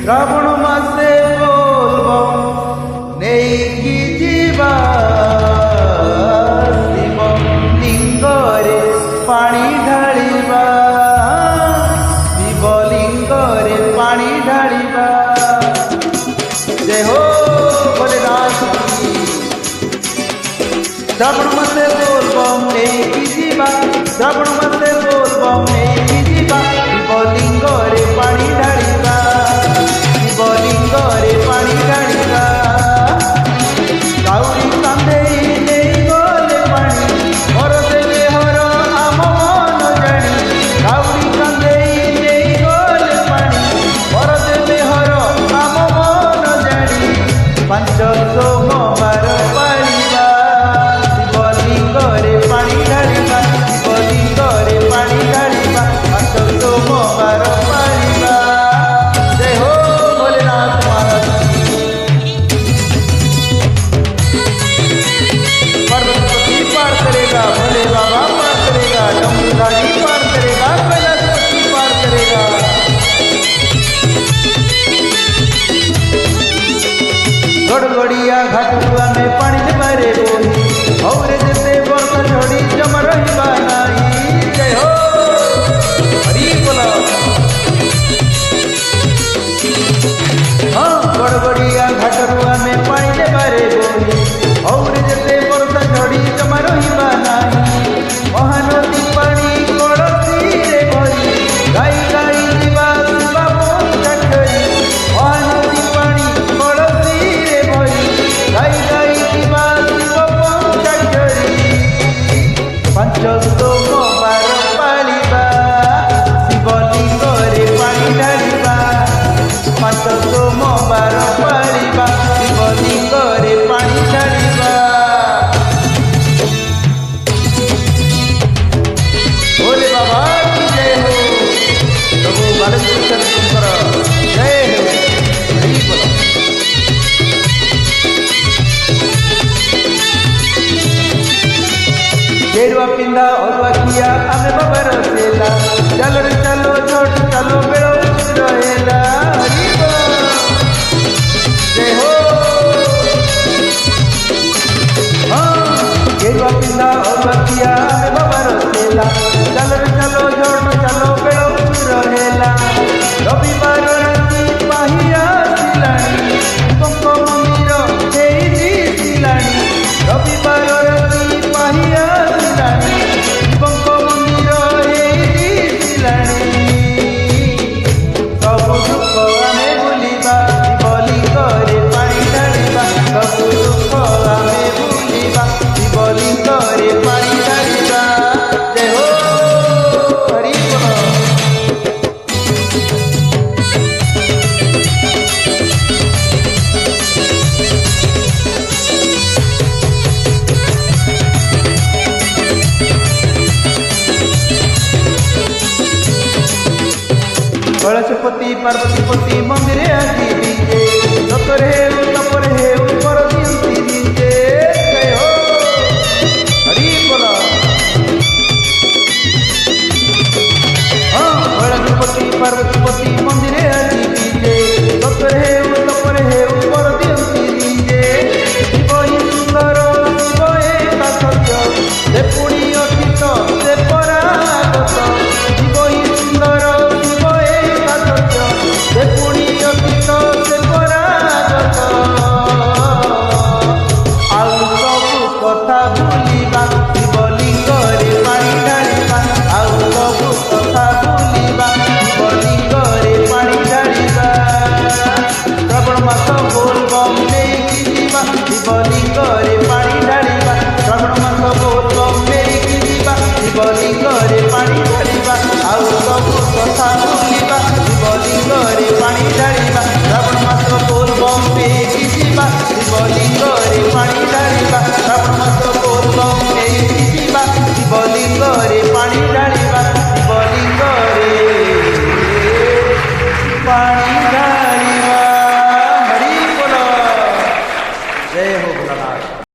শ্রাবণ মাসে বলব নেই জীবা শিব লিঙ্গরে পানি ঢালিবা শিব লিঙ্গরে পানি ঢালিবা জয় হো ভোলেনাথ কি শ্রাবণ মাসে বলব নেই জীবা শ্রাবণ মাসে বলব নেই জীবা শিব লিঙ্গরে পানি ঢালিবা শিব লিঙ্গরে পানি ঢালিবা কাউরি কান্দে নেই গলে পানি হর দেবে হর আম মন জানি কাউরি কান্দে নেই গলে পানি হর দেবে হর আম মন জানি পাঞ্চ সোমবার পালিবা শিব লিঙ্গরে পানি ঢালিবা শিব লিঙ্গরে পানি ঢালিবা পাঞ্চ সোমবার পালিবা জয় হো ভোলেনাথ মহারাজ पर्वतपति पार करेगा भोले बाबा पार करेगा जमुनाजी पार करेगा कैलाशपति पार करेगा गड़गड़िया घाटुआ में पानी मारे बोही और जैसे वर्षा झड़ी जम रही बानाई जय हो हरि बोला हाँ गड़गड़िया घाटुआ में पानी मारे बोही और जैसे वर्षा झड़ी जमा रहिबा नाही महानदी पानी कड़सी रे भरी गाई गाई जीवा शिवा पंचाक्षरी महानदी पानी कड़सी रे भरी गाई गाई जीवा शिव पंचाक्षरी पंच सोमवार पालिबा शिव लिंगरे पानी ढालिबा पंच सोमवार पालिबा शिव लिंगरे पानी ढालिबा भोले बाबा की जय हो प्रभु बालकृष्ण तुमकर जय हो हरि बोलो गेरुआ पिंदा और किया आमे बाबर सेला चलो रे चलो छोट चलो बेड़ो रहेला हरि बोलो जय हो गेरुआ पिंदा और किया आमे बाबर सेला चलो रे चलो छोट चलो बेड़ो रहेला रविवार राति पाहिया सिलानी तुमको मंदिर देई सिलानी रविवार राति पाहिया सिलानी तुमको मंदिर देई सिलानी सब दुख आमे भूलिबा शिव लिंगरे पानी ढालिबा सब दुख आमे भूलिबा शिव लिंगरे पानी ढालिबा जय हो हरि बोलो कैलाशपति पार्वतीपति मंदिरे आजी दीजे तपरे हे ऊपर दियंती दीजे जय हो हरि बोला हाँ कैलाशपति पार्वतीपति मंदिरे आजी दीजे तपरे हे ऊपर दियंती दीजे शिव ही सुंदर शिव एका सत्य से पुणी अतीत से परागत शिव ही सुंदर शिव एका सत्य से पुणी अतीत से परागत आउ सब कथा भूलिबा शिव लिंगरे पानी ढालिबा आउ सब कथा भूलिबा शिव लिंगरे पानी ढालिबा श्रावण मास बोलबम नेइकी जीवा शिव लिंगरे पानी ढालिबा श्रावण मास बोलबम नेइकी जीवा शिव लिंगरे पानी ढालिबा आउ सब कथा भूलिबा शिव लिंगरे पानी ढालिबा